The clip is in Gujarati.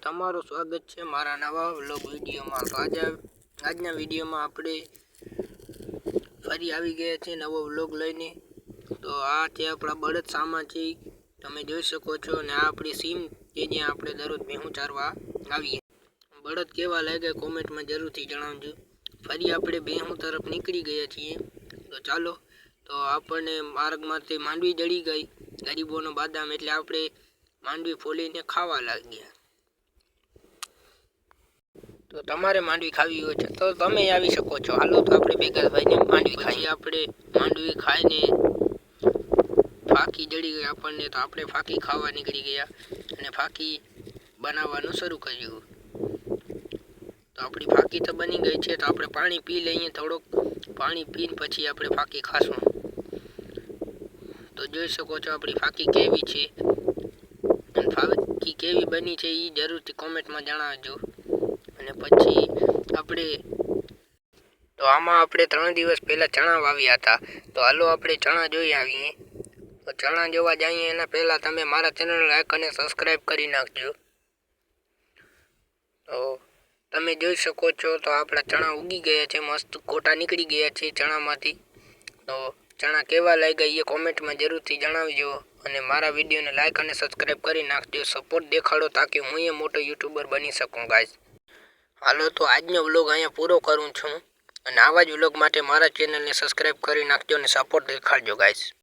તમારું સ્વાગત છે મારા નવા વ્લોગ વિડીયોમાં। તો આજના વિડીયોમાં આપણે ફરી આવી ગયા છે નવો વ્લોગ લઈને। તો આ છે આપણા બળદ સામા છે, તમે જોઈ શકો છો। અને આ આપણી સીમ કે જ્યાં આપણે દરરોજ ભેહું ચારવા આવીએ। બળદ કેવા લાગે કોમેન્ટમાં જરૂરથી જણાવજો। ફરી આપણે ભેહું તરફ નીકળી ગયા છીએ। તો ચાલો, તો આપણને માર્ગમાંથી માંડવી જડી ગઈ, ગરીબોનો બાદામ, એટલે આપણે માંડવી ફોલીને ખાવા લાગ્યા। તો તમારે માંડવી ખાવી હોય તો તમે આવી શકો છો। હાલો તો આપણે ભેગા થઈને માંડવી ખાઈએ। આપણે માંડવી ખાઈને ફાકી જડી ગઈ આપણને, તો આપણે ફાકી ખાવા નીકળી ગયા અને ફાકી બનાવવાનું શરૂ કર્યું। તો આપણી ફાકી તો બની ગઈ છે, તો આપણે પાણી પી લઈએ થોડુંક। પાણી પીને પછી આપણે ફાકી ખાશું। તો જોઈ શકો છો આપણી ફાકી કેવી છે, અને ફાકી કેવી બની છે એ જરૂરથી કોમેન્ટમાં જણાવજો। અને પછી આમાં આપણે 3 દિવસ પહેલા ચણા વાવ્યા હતા। તો હાલો આપણે ચણા જોઈ આવીએ। તો ચણા જોવા જઈએ એના પહેલા તમે મારા ચેનલ લાઈક અને સબસ્ક્રાઇબ કરી નાખજો। તો તમે જોઈ શકો છો તો આપણા ચણા ઉગી ગયા છે, મસ્ત કોટા નીકળી ગયા છે ચણામાંથી। તો ચણા કેવા લાગ્યા એ કોમેન્ટમાં જરૂરથી જણાવજો। અને મારા વિડીયોને લાઈક અને સબસ્ક્રાઇબ કરી નાખજો। સપોર્ટ દેખાડો તાકી હું એ મોટો યુટ્યુબર બની શકું ગાઈસ। હાલો તો આજનો વ્લોગ અહીંયા પૂરો કરું છું, અને આવા જ વ્લોગ માટે મારા ચેનલને સબસ્ક્રાઇબ કરી નાખજો અને સપોર્ટ દેખાડજો ગાઈસ।